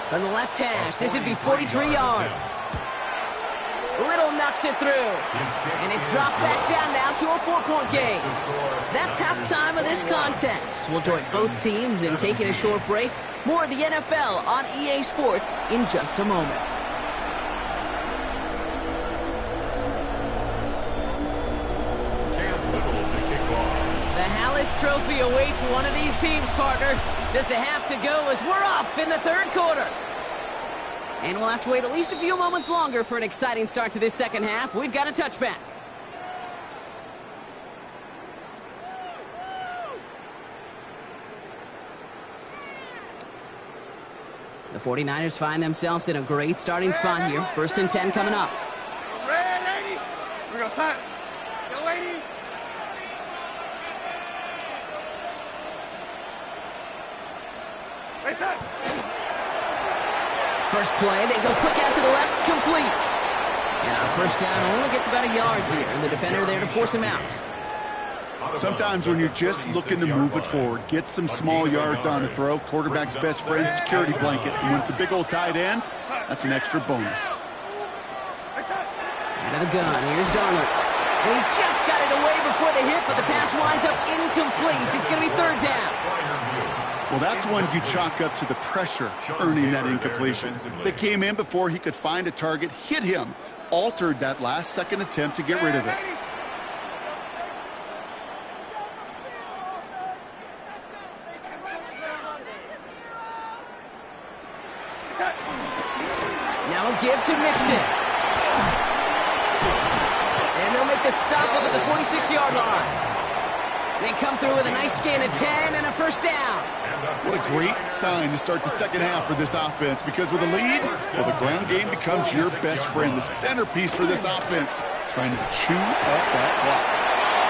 From the left hash, this would be 43 yards. Little knocks it through. And it's dropped back down now to a 4-point game. That's halftime of this contest. We'll join both teams in taking a short break. More of the NFL on EA Sports in just a moment. Trophy awaits one of these teams, partner. Just a half to go as we're off in the third quarter. And we'll have to wait at least a few moments longer for an exciting start to this second half. We've got a touchback. The 49ers find themselves in a great starting spot here. First and 10 coming up. First play, they go quick out to the left, complete. And our first down only gets about a yard here, and the defender there to force him out. Sometimes when you're just looking to move it forward, get some small yards on the throw, quarterback's best friend, security blanket. And when it's a big old tight end, that's an extra bonus. Out of the gun, here's Darnold. And he just got it away before the hit, but the pass winds up incomplete. It's going to be third down. Well, that's one you chalk up to the pressure earning that incompletion. They came in before he could find a target, hit him, altered that last-second attempt to get rid of it. Now a give to Mixon. And they'll make the stop up at the 46-yard line. They come through with a nice gain of 10 and a first down. What a great sign to start the second half for this offense, because with a lead, well, the ground game becomes your best friend, the centerpiece for this offense, trying to chew up that clock.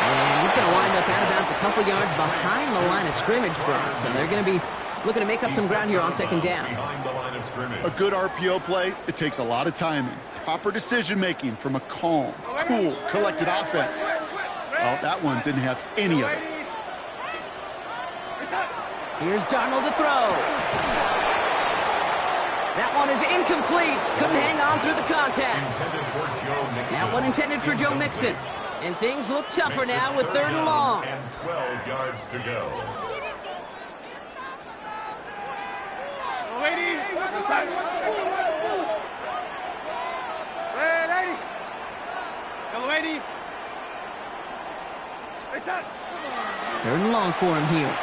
And he's going to wind up out of bounds a couple yards behind the line of scrimmage, bro. So they're going to be looking to make up some ground here on second down. A good RPO play, it takes a lot of timing, proper decision-making from a calm, cool, collected offense. Well, that one didn't have any of it. Here's Darnold to throw. That one is incomplete. Couldn't hang on through the contact. That one intended for Joe Mixon. And things look tougher now with 3rd and long. And 12 yards to go. Lady. Hey, lady. Yellow lady. Hey, son. 3rd and long for him here.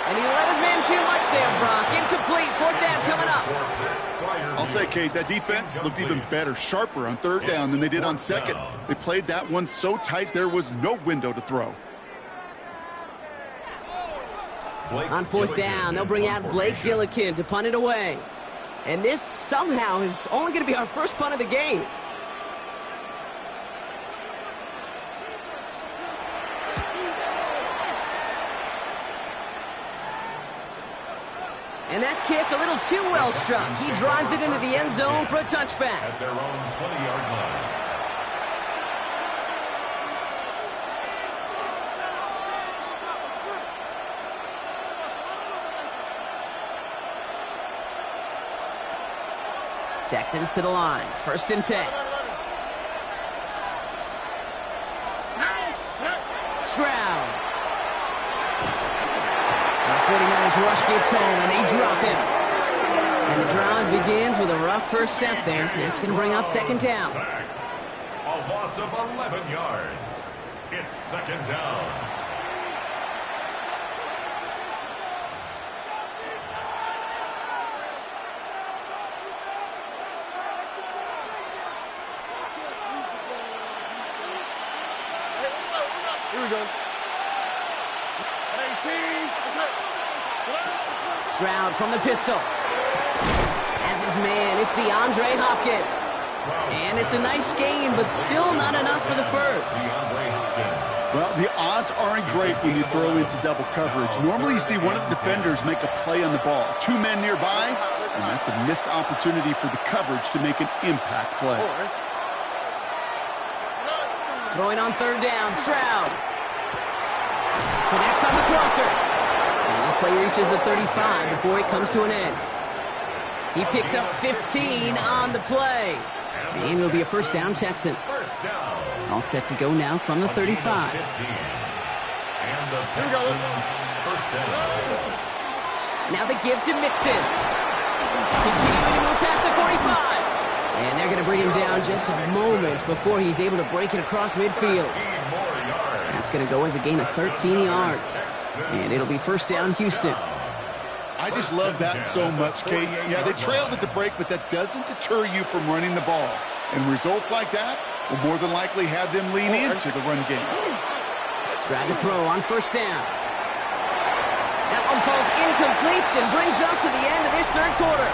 And he let his man too much there, Brock. Incomplete. 4th down coming up. I'll say, Kate, that defense looked even better, sharper on 3rd down than they did on 2nd. They played that one so tight there was no window to throw. On 4th down, they'll bring out Blake Gillikin to punt it away. And this somehow is only going to be our first punt of the game. And that kick a little too well struck. He drives it into the end zone for a touchback. At their own 20-yard line. Texans to the line. 1st and 10. Stroud. The 49ers rush gets home, and they drop him. And the drive begins with a rough first step there. That's going to bring up 2nd down. Sacked. A loss of 11 yards. It's 2nd down. Here we go. Stroud from the pistol. As his man, it's DeAndre Hopkins. And it's a nice gain, but still not enough for the first. Well, the odds aren't great when you throw into double coverage. Normally you see one of the defenders make a play on the ball. 2 men nearby, and that's a missed opportunity for the coverage to make an impact play. Throwing on 3rd down, Stroud. Connects on the crosser. And this play reaches the 35 before it comes to an end. He picks up 15 on the play. And it'll be a 1st down, Texans. All set to go now from the 35. And the Texans 1st down. Now the give to Mixon. Continuing to move past the 45. And they're going to bring him down just a moment before he's able to break it across midfield. That's going to go as a gain of 13 yards. And it'll be 1st down, Houston. I just love that so much, Kate. Yeah, they trailed at the break, but that doesn't deter you from running the ball. And results like that will more than likely have them lean into the run game. Stroud to throw on 1st down. That one falls incomplete and brings us to the end of this 3rd quarter.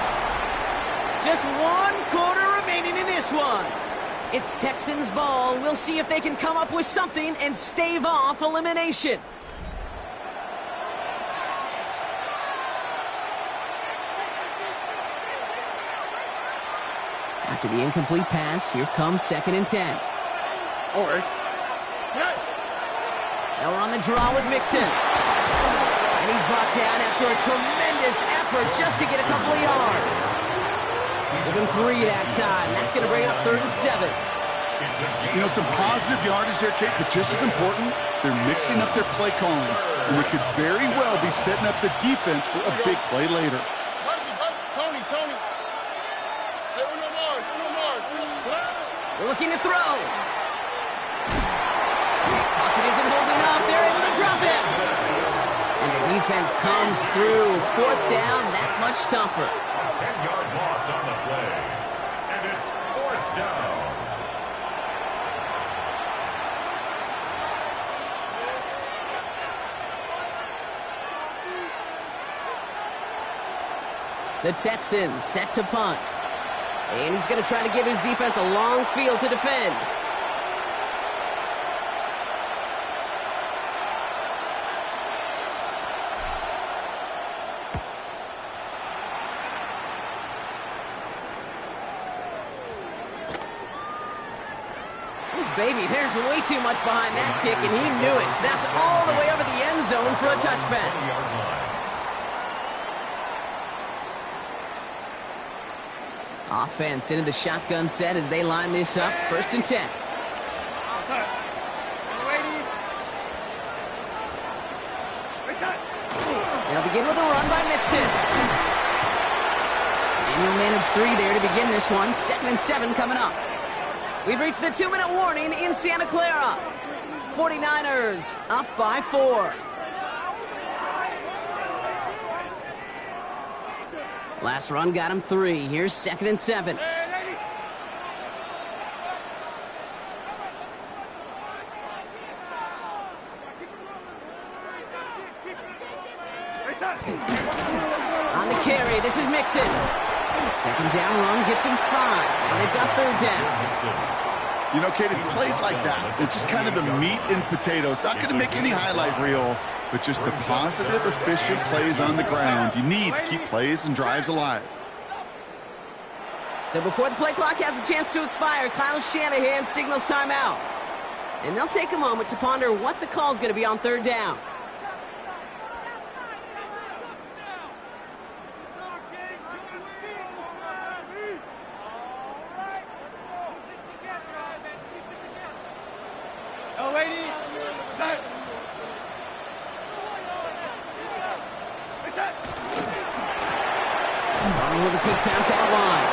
Just 1 quarter remaining in this one. It's Texans ball. We'll see if they can come up with something and stave off elimination. After the incomplete pass, here comes 2nd and 10. All right. Now we're on the draw with Mixon. And he's brought down after a tremendous effort just to get a couple of yards. Give him 3 that time. That's going to bring up 3rd and 7. You know, some positive yardage there, Kate, but just as important, they're mixing up their play calling. And they could very well be setting up the defense for a big play later. Tony. Hey, Uno Mars. Looking to throw. Pocket isn't holding up. They're able to drop him. And the defense comes through. 4th down, that much tougher. 10-yard loss on the play. And it's 4th down. The Texans set to punt. And he's going to try to give his defense a long field to defend. Baby, there's way too much behind that kick, and he knew it. So that's all the way over the end zone for a touchback. 20-yard line. Offense into the shotgun set as they line this up. 1st and 10. They'll begin with a run by Mixon. And he'll manage 3 there to begin this one. 2nd and 7 coming up. We've reached the 2-minute warning in Santa Clara. 49ers up by 4. Last run got him 3. Here's 2nd and 7. On the carry, this is Mixon. 2nd down run gets him 5. Now they've got 3rd down. You know, Kate, it's plays like that. It's just kind of the meat and potatoes. Not going to make any highlight reel, but just the positive, efficient plays on the ground. You need to keep plays and drives alive. So before the play clock has a chance to expire, Kyle Shanahan signals timeout. And they'll take a moment to ponder what the call is going to be on 3rd down. With a quick pass out line.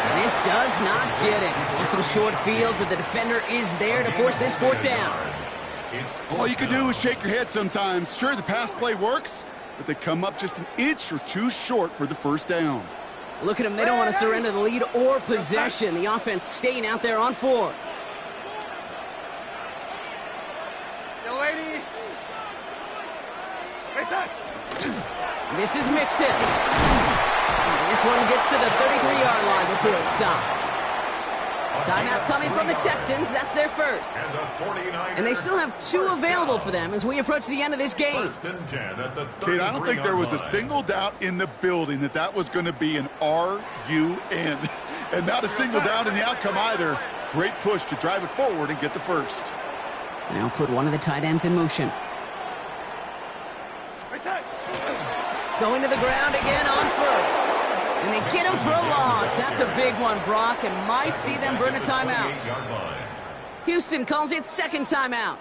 And this does not get it. Looking short field, but the defender is there to force this 4th down. All you can do is shake your head sometimes. Sure, the pass play works, but they come up just an inch or 2 short for the 1st down. Look at them. They don't want to surrender the lead or possession. The offense staying out there on 4th. This is Mixon. This one gets to the 33-yard line before it stops. Timeout coming from the Texans. That's their 1st. And they still have 2 available for them as we approach the end of this game. Kate, I don't think there was a single doubt in the building that was going to be an RUN. And not a single doubt in the outcome either. Great push to drive it forward and get the 1st. Now put one of the tight ends in motion. Going to the ground again on 1st. And they get him for a loss. That's a big one, Brock, and might see them burn a timeout. Houston calls it 2nd timeout.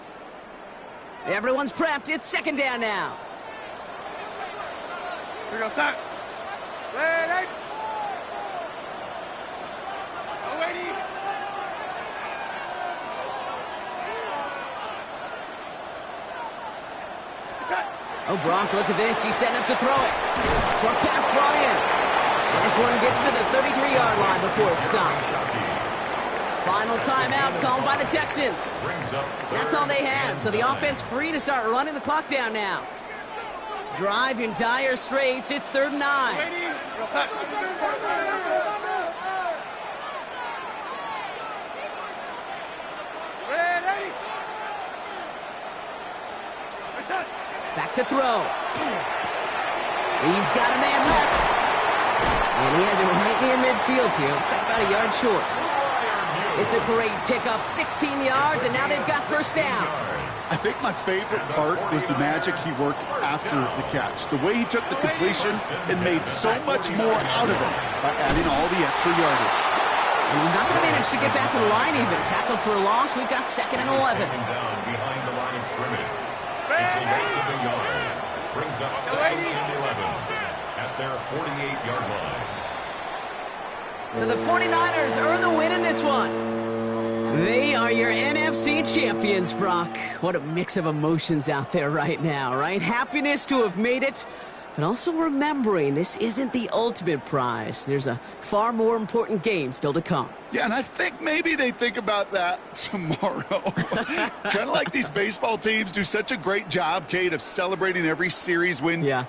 Everyone's prepped. It's 2nd down now. Here we go, start. Ready. Ready. Oh, Brock, look at this. He's setting up to throw it. Short pass brought in. And this one gets to the 33-yard line before it stops. Final timeout called by the Texans. That's all they had, so the offense free to start running the clock down now. Drive in dire straits. It's 3rd and 9. Back to throw. He's got a man left. And he has it right near midfield here. It's like about a yard short. It's a great pickup, 16 yards, and now they've got 1st down. I think my favorite part was the magic he worked after the catch. The way he took the completion and made so much more out of it by adding all the extra yardage. And he's not going to manage to get back to the line even. Tackled for a loss. We've got 2nd and 11. Down behind the line of scrimmage. It's a loss of a yard. Brings up 2nd and 11 at their 48-yard line. So the 49ers earn the win in this one. They are your NFC champions, Brock. What a mix of emotions out there right now, right? Happiness to have made it, but also remembering this isn't the ultimate prize. There's a far more important game still to come. Yeah, and I think maybe they think about that tomorrow. Kind of like these baseball teams do such a great job, Kate, of celebrating every series win. Yeah.